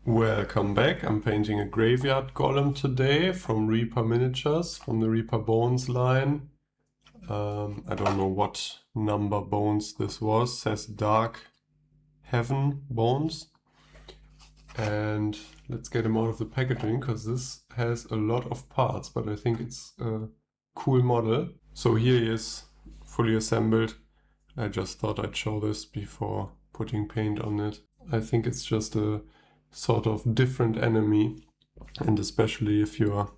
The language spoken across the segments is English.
Welcome back. I'm painting a graveyard golem today from Reaper Miniatures, from the Reaper Bones line. I don't know what number bones this was. It says Dark Heaven Bones. And let's get him out of the packaging because this has a lot of parts, but I think it's a cool model. So here he is, fully assembled. I just thought I'd show this before putting paint on it. I think it's just a sort of different enemy, and especially if you're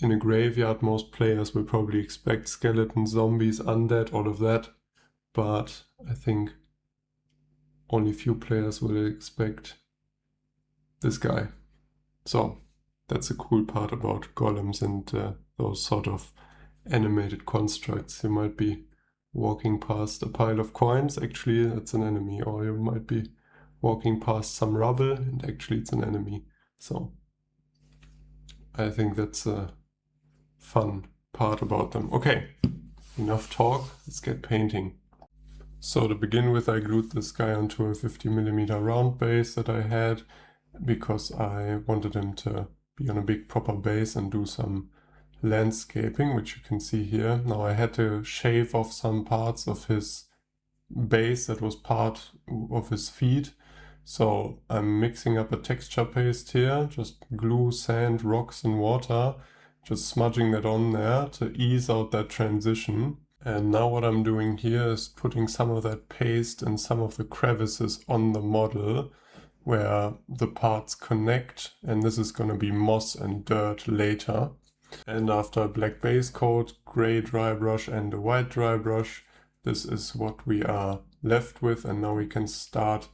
in a graveyard, most players will probably expect skeletons, zombies, undead, all of that, but I think only few players will expect this guy. So that's a cool part about golems and those sort of animated constructs. You might be walking past a pile of coins, actually that's an enemy, or you might be walking past some rubble and actually it's an enemy. So I think that's a fun part about them. Okay, enough talk, let's get painting. So to begin with, I glued this guy onto a 50mm round base that I had because I wanted him to be on a big proper base and do some landscaping, which you can see here. Now I had to shave off some parts of his base that was part of his feet. So I'm mixing up a texture paste here, just glue, sand, rocks and water, just smudging that on there to ease out that transition. And now what I'm doing here is putting some of that paste in some of the crevices on the model where the parts connect, and this is going to be moss and dirt later. And after a black base coat, gray dry brush and a white dry brush, this is what we are left with, and now we can start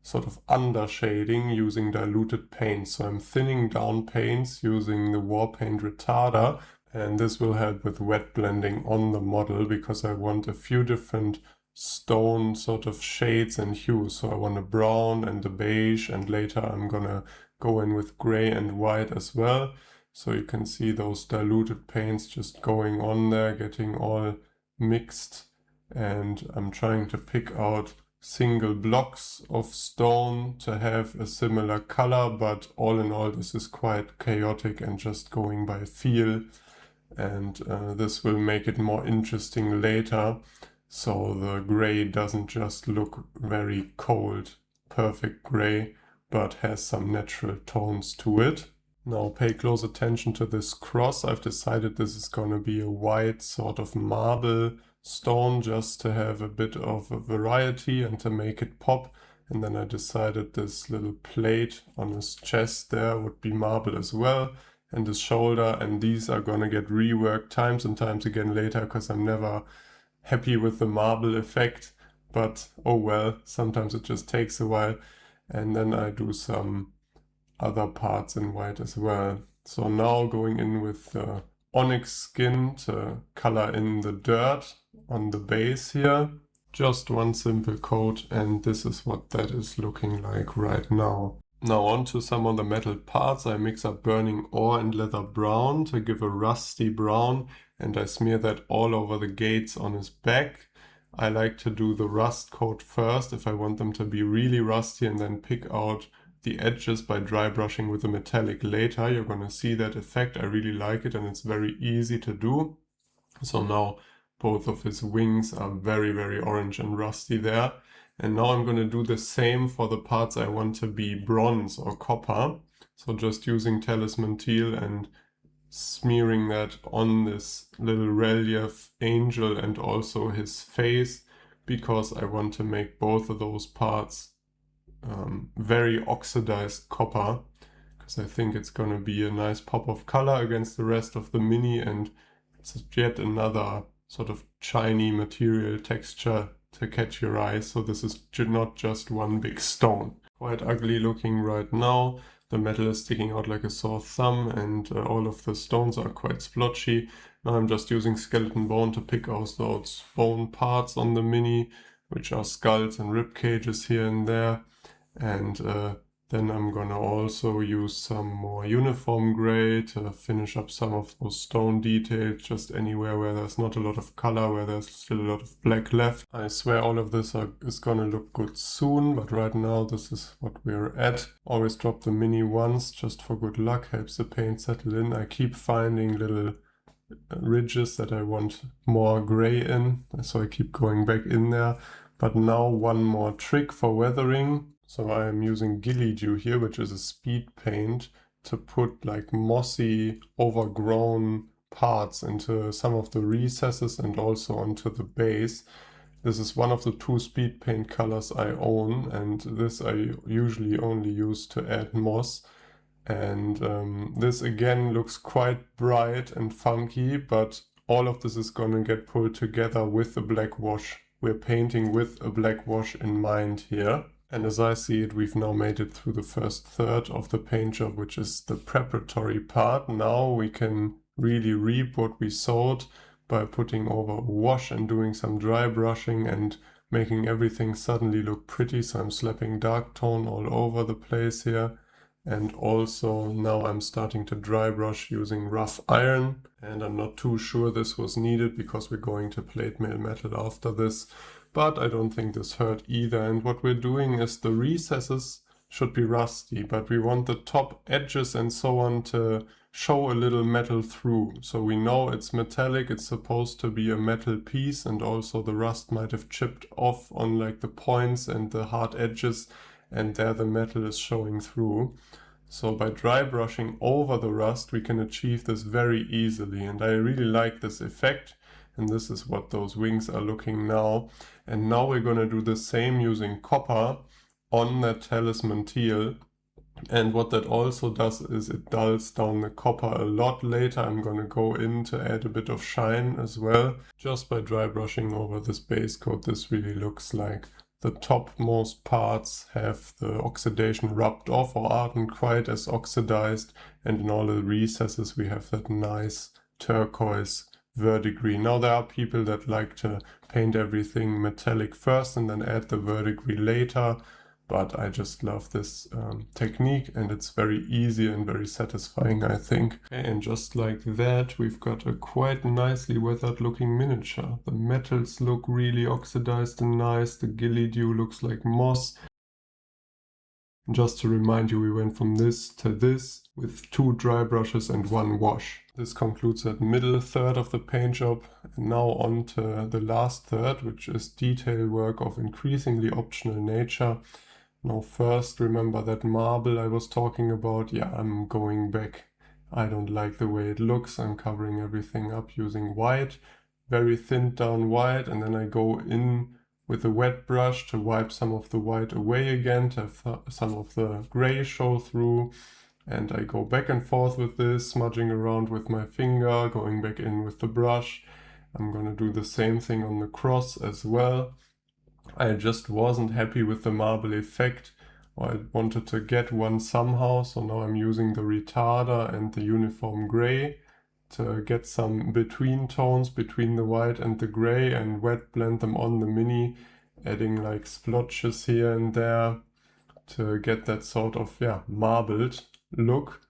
sort of under shading using diluted paint. So I'm thinning down paints using the war paint retarder, and this will help with wet blending on the model because I want a few different stone sort of shades and hues. So I want a brown and a beige, and later I'm gonna go in with gray and white as well. So you can see those diluted paints just going on there, getting all mixed. And I'm trying to pick out single blocks of stone to have a similar color, but all in all this is quite chaotic and just going by feel, and this will make it more interesting later, so the gray doesn't just look very cold, perfect gray, but has some natural tones to it. Now pay close attention to this cross. I've decided this is going to be a white sort of marble stone just to have a bit of a variety and to make it pop. And then I decided this little plate on his chest there would be marble as well, and his shoulder, and these are gonna get reworked times and times again later because I'm never happy with the marble effect, but oh well, sometimes it just takes a while. And then I do some other parts in white as well. So now going in with onyx skin to color in the dirt on the base here. Just one simple coat, and this is what that is looking like right now. Now onto some of the metal parts. I mix up burning ore and leather brown to give a rusty brown, and I smear that all over the gates on his back. I like to do the rust coat first if I want them to be really rusty, and then pick out the edges by dry brushing with the metallic later. You're gonna see that effect. I really like it, and it's very easy to do. So now both of his wings are very, very orange and rusty there. And now I'm gonna do the same for the parts I want to be bronze or copper. So just using talisman teal and smearing that on this little relief angel and also his face, because I want to make both of those parts very oxidized copper, because I think it's going to be a nice pop of color against the rest of the mini, and it's yet another sort of shiny material texture to catch your eye. So this is not just one big stone. Quite ugly looking right now. The metal is sticking out like a sore thumb, and all of the stones are quite splotchy. Now I'm just using skeleton bone to pick out those bone parts on the mini, which are skulls and rib cages here and there. And Then I'm gonna also use some more uniform gray to finish up some of those stone details, just anywhere where there's not a lot of color, where there's still a lot of black left. I swear all of this is gonna look good soon, but right now this is what we're at. Always drop the mini once, just for good luck, helps the paint settle in. I keep finding little ridges that I want more gray in, so I keep going back in there. But now one more trick for weathering. So I am using Ghillie Dew here, which is a speed paint, to put like mossy, overgrown parts into some of the recesses and also onto the base. This is one of the 2 speed paint colors I own, and this I usually only use to add moss. And this again looks quite bright and funky, but all of this is gonna get pulled together with the black wash. We're painting with a black wash in mind here. And as I see it, we've now made it through the first third of the paint job, which is the preparatory part. Now we can really reap what we sowed by putting over a wash and doing some dry brushing and making everything suddenly look pretty. So I'm slapping dark tone all over the place here. And also now I'm starting to dry brush using rough iron. And I'm not too sure this was needed because we're going to plate mail metal after this. But I don't think this hurt either. And what we're doing is the recesses should be rusty, but we want the top edges and so on to show a little metal through. So we know it's metallic, it's supposed to be a metal piece, and also the rust might have chipped off on like the points and the hard edges, and there the metal is showing through. So by dry brushing over the rust, we can achieve this very easily. And I really like this effect. And this is what those wings are looking now. And now we're going to do the same using copper on that talisman teal. And what that also does is it dulls down the copper a lot later. I'm going to go in to add a bit of shine as well. Just by dry brushing over this base coat, this really looks like the topmost parts have the oxidation rubbed off or aren't quite as oxidized. And in all the recesses we have that nice turquoise verdigris. Now there are people that like to paint everything metallic first and then add the verdigris later, but I just love this technique, and it's very easy and very satisfying, I think. And just like that, we've got a quite nicely weathered looking miniature. The metals look really oxidized and nice. The Ghillie Dew looks like moss. Just to remind you, we went from this to this with 2 dry brushes and 1 wash. This concludes that middle third of the paint job. And now on to the last third, which is detail work of increasingly optional nature. Now first, remember that marble I was talking about? Yeah, I'm going back. I don't like the way it looks. I'm covering everything up using white, very thinned down white, and then I go in with a wet brush to wipe some of the white away again, to have some of the gray show through. And I go back and forth with this, smudging around with my finger, going back in with the brush. I'm gonna do the same thing on the cross as well. I just wasn't happy with the marble effect, or I wanted to get one somehow, so now I'm using the retarder and the uniform gray to get some between tones between the white and the gray and wet blend them on the mini, adding like splotches here and there to get that sort of, marbled look.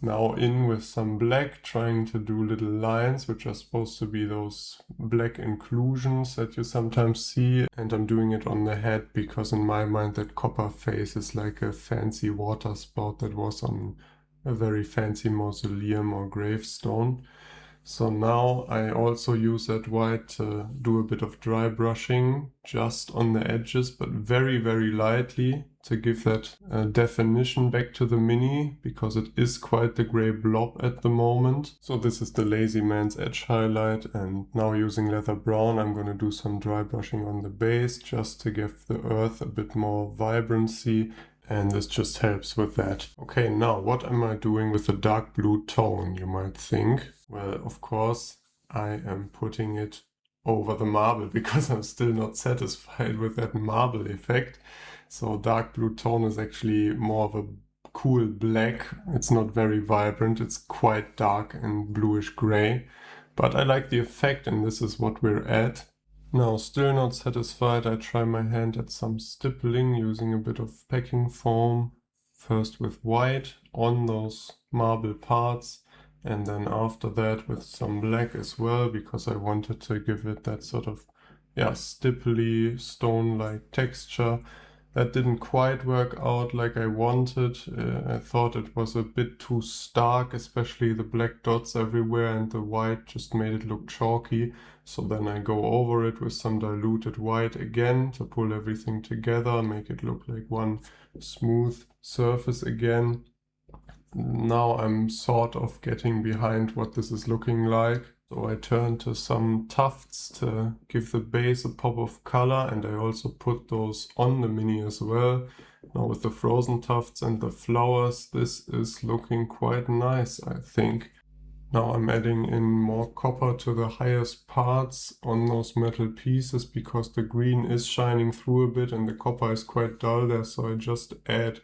Now in with some black, trying to do little lines, which are supposed to be those black inclusions that you sometimes see. And I'm doing it on the head because in my mind that copper face is like a fancy water spout that was on a very fancy mausoleum or gravestone. So now I also use that white to do a bit of dry brushing just on the edges, but very, very lightly to give that definition back to the mini, because it is quite the gray blob at the moment. So this is the Lazy Man's Edge highlight, and now using leather brown I'm going to do some dry brushing on the base just to give the earth a bit more vibrancy. And this just helps with that. Okay, now what am I doing with the dark blue tone, you might think? Well, of course, I am putting it over the marble because I'm still not satisfied with that marble effect. So dark blue tone is actually more of a cool black. It's not very vibrant, it's quite dark and bluish gray. But I like the effect, and this is what we're at. Now, still not satisfied, I try my hand at some stippling using a bit of packing foam first with white on those marble parts, and then after that with some black as well, because I wanted to give it that sort of, yeah, stipply stone-like texture. That didn't quite work out like I wanted. I thought it was a bit too stark, especially the black dots everywhere, and the white just made it look chalky. So then I go over it with some diluted white again to pull everything together, make it look like one smooth surface again. Now I'm sort of getting behind what this is looking like. So I turn to some tufts to give the base a pop of color, and I also put those on the mini as well. Now with the frozen tufts and the flowers, this is looking quite nice, I think. Now I'm adding in more copper to the highest parts on those metal pieces, because the green is shining through a bit and the copper is quite dull there, so I just add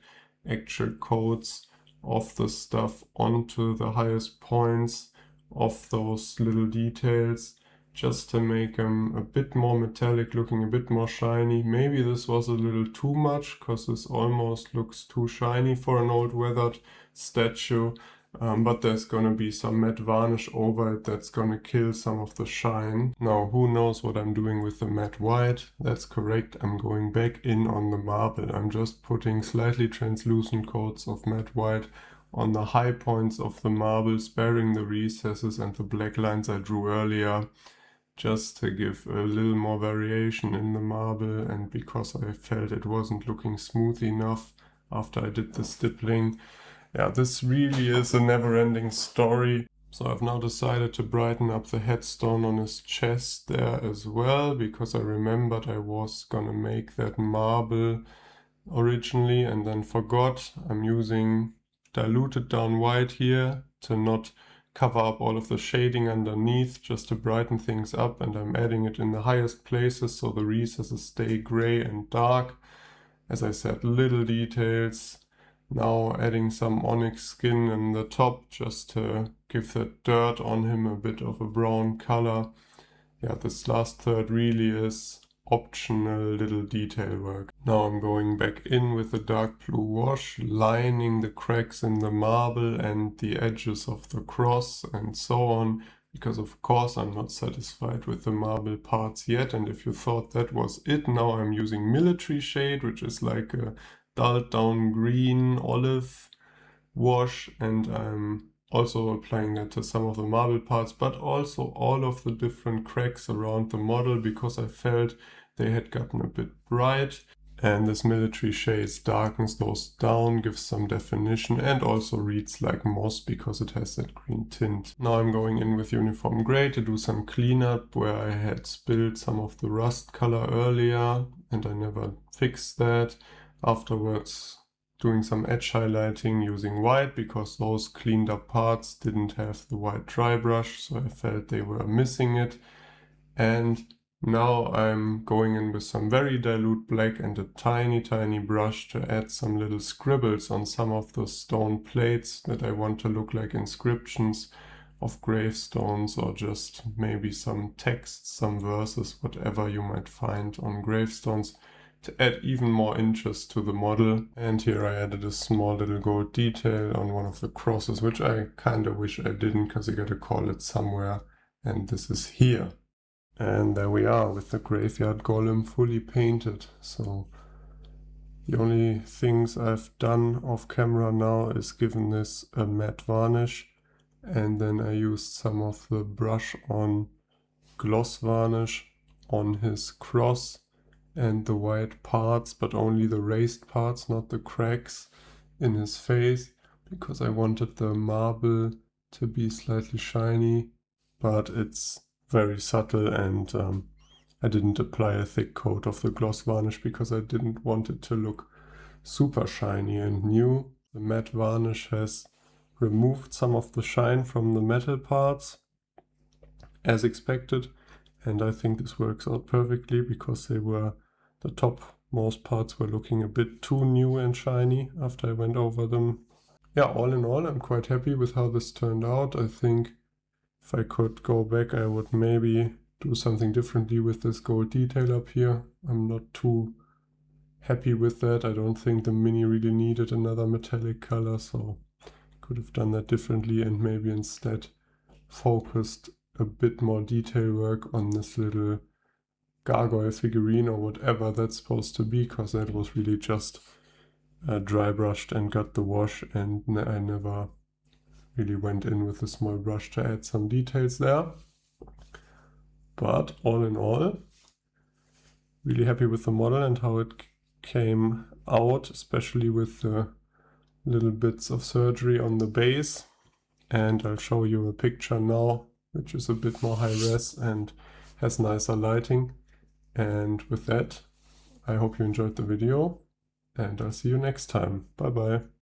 actual coats of the stuff onto the highest points of those little details, just to make them a bit more metallic looking, a bit more shiny. Maybe this was a little too much, because this almost looks too shiny for an old weathered statue. But there's gonna be some matte varnish over it that's gonna kill some of the shine. Now, who knows what I'm doing with the matte white? That's correct, I'm going back in on the marble. I'm just putting slightly translucent coats of matte white on the high points of the marble, sparing the recesses and the black lines I drew earlier, just to give a little more variation in the marble, and because I felt it wasn't looking smooth enough after I did the stippling. Yeah, this really is a never-ending story. So I've now decided to brighten up the headstone on his chest there as well, because I remembered I was gonna make that marble originally and then forgot. I'm using diluted down white here to not cover up all of the shading underneath, just to brighten things up, and I'm adding it in the highest places so the recesses stay gray and dark. As I said, little details. Now adding some onyx skin in the top, just to give that dirt on him a bit of a brown color. Yeah, this last third really is optional little detail work. Now I'm going back in with the dark blue wash, lining the cracks in the marble and the edges of the cross and so on, because of course I'm not satisfied with the marble parts yet. And if you thought that was it, now I'm using military shade, which is like a dulled down green olive wash, and I'm also applying that to some of the marble parts, but also all of the different cracks around the model, because I felt they had gotten a bit bright, and this military shade darkens those down, gives some definition, and also reads like moss because it has that green tint. Now I'm going in with uniform gray to do some cleanup where I had spilled some of the rust color earlier and I never fixed that. Afterwards, doing some edge highlighting using white, because those cleaned up parts didn't have the white dry brush, so I felt they were missing it. And now I'm going in with some very dilute black and a tiny brush to add some little scribbles on some of the stone plates that I want to look like inscriptions of gravestones, or just maybe some text, some verses, whatever you might find on gravestones, to add even more interest to the model. And here I added a small little gold detail on one of the crosses, which I kind of wish I didn't, because you gotta call it somewhere, and this is here. And there we are with the graveyard golem fully painted. So the only things I've done off camera now is given this a matte varnish, and then I used some of the brush on gloss varnish on his cross and the white parts, but only the raised parts, not the cracks in his face, because I wanted the marble to be slightly shiny, but it's very subtle, and I didn't apply a thick coat of the gloss varnish because I didn't want it to look super shiny and new. The matte varnish has removed some of the shine from the metal parts, as expected, and I think this works out perfectly, because the topmost parts were looking a bit too new and shiny after I went over them. Yeah, all in all, I'm quite happy with how this turned out. I think if I could go back, I would maybe do something differently with this gold detail up here. I'm not too happy with that. I don't think the Mini really needed another metallic color, so could have done that differently and maybe instead focused a bit more detail work on this little gargoyle figurine or whatever that's supposed to be, because that was really just dry brushed and got the wash, and I never really went in with a small brush to add some details there. But all in all, really happy with the model and how it came out, especially with the little bits of surgery on the base. And I'll show you a picture now, which is a bit more high res and has nicer lighting. And with that, I hope you enjoyed the video, and I'll see you next time. Bye bye.